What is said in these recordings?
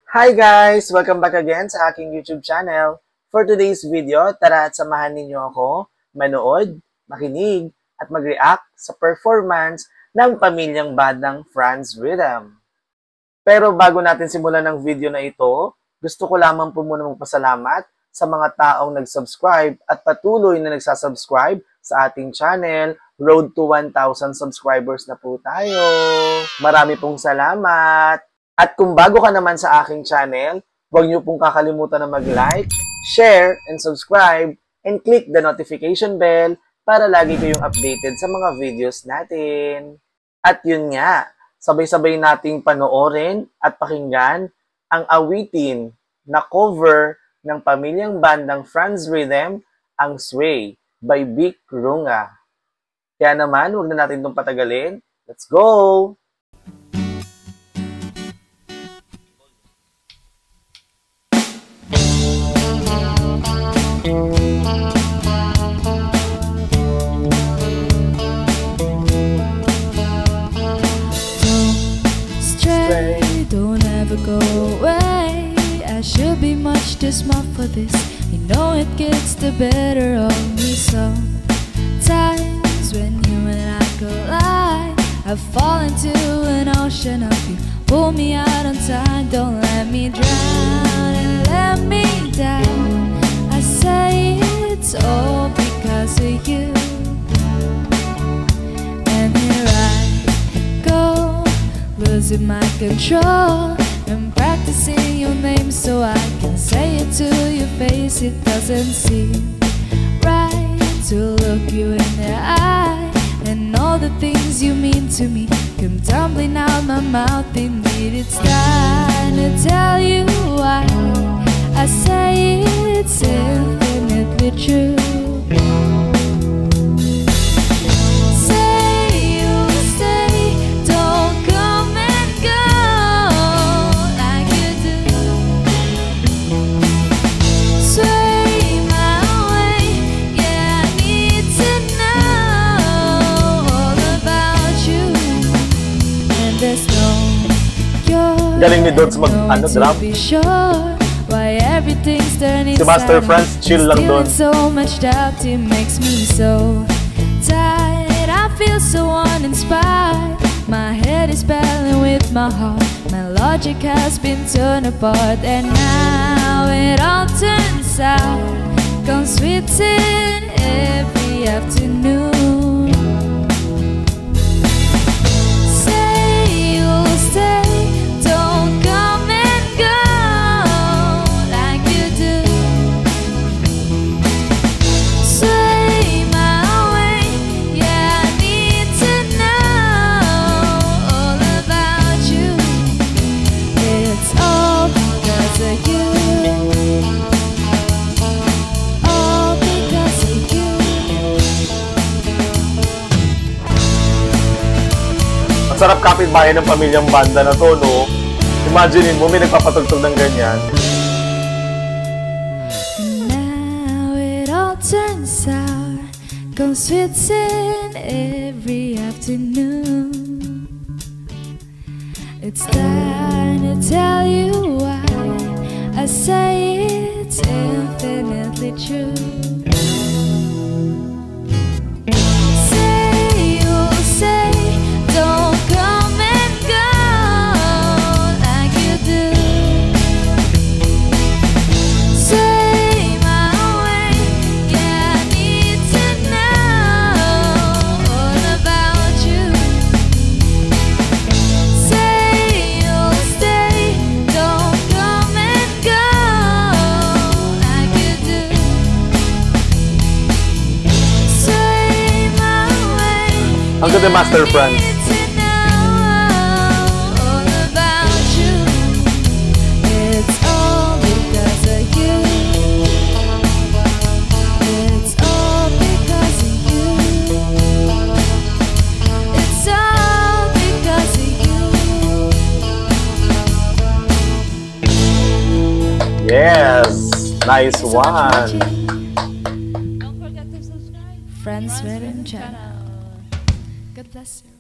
Hi guys! Welcome back again sa aking YouTube channel. For today's video, tara at samahan ninyo ako manood, makinig, at mag-react sa performance ng pamilyang bandang Franz Rhythm. Pero bago natin simulan ng video na ito, gusto ko lamang po muna magpasalamat sa mga taong nag-subscribe at patuloy na nagsasubscribe sa ating channel. Road to 1,000 subscribers na po tayo. Marami pong salamat! At kung bago ka naman sa aking channel, huwag niyo pong kakalimutan na mag-like, share, and subscribe, and click the notification bell para lagi kayong updated sa mga videos natin. At yun nga, sabay-sabay nating panoorin at pakinggan ang awitin na cover ng pamilyang bandang Franz Rhythm, ang Sway by Vic Runga. Kaya naman, huwag na natin itong patagalin. Let's go! Don't ever go away. I should be much too smart for this. You know it gets the better of me sometimes. When you and I collide, I fall into an ocean of you. Pull me out on time, don't let me drown and let me down. I say it's all because of you. And here I go, losing my control and practicing your name so I can say it to your face. It doesn't seem right to look you in the eye, and all the things you mean to me come tumbling out my mouth. Indeed, it's time to tell you why I say it's infinitely true. Galing ni Dodds mag-drum. Si Master Franz, chill lang doon. So much doubt, it makes me so tired. I feel so uninspired. My head is battling with my heart. My logic has been torn apart, and now it all turns out. Comes sweeting every afternoon. Sarap kapitbahay ng pamilyang banda na to, no? Imagine mo, may nagpapatugtog ng ganyan. Now it all turns sour, comes sweets in every afternoon. It's time to tell you why I say it's infinitely true. Ang ganda, Master Franz. Yes, nice one. Don't forget to subscribe. Franz Rhythm channel. God bless you.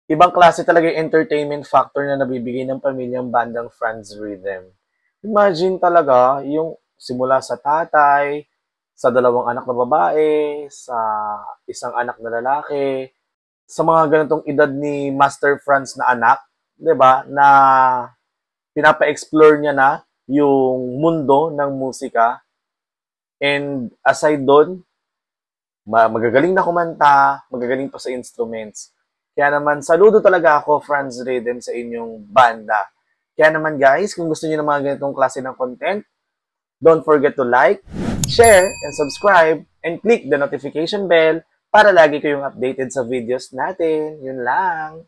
Ibang klase talaga yung entertainment factor na nabibigay ng pamilyang bandang Franz Rhythm. Imagine talaga yung simula sa tatay, sa dalawang anak na babae, sa isang anak na lalaki, sa mga ganitong edad ni Master Franz na anak, 'di ba? Na pinapa-explore niya na yung mundo ng musika. And aside doon, magagaling na kumanta, magagaling pa sa instruments. Kaya naman, saludo talaga ako, Franz Rhythm, sa inyong banda. Kaya naman guys, kung gusto niyo ng mga ganitong klase ng content, don't forget to like, share, and subscribe, and click the notification bell para lagi kayong updated sa videos natin. Yun lang.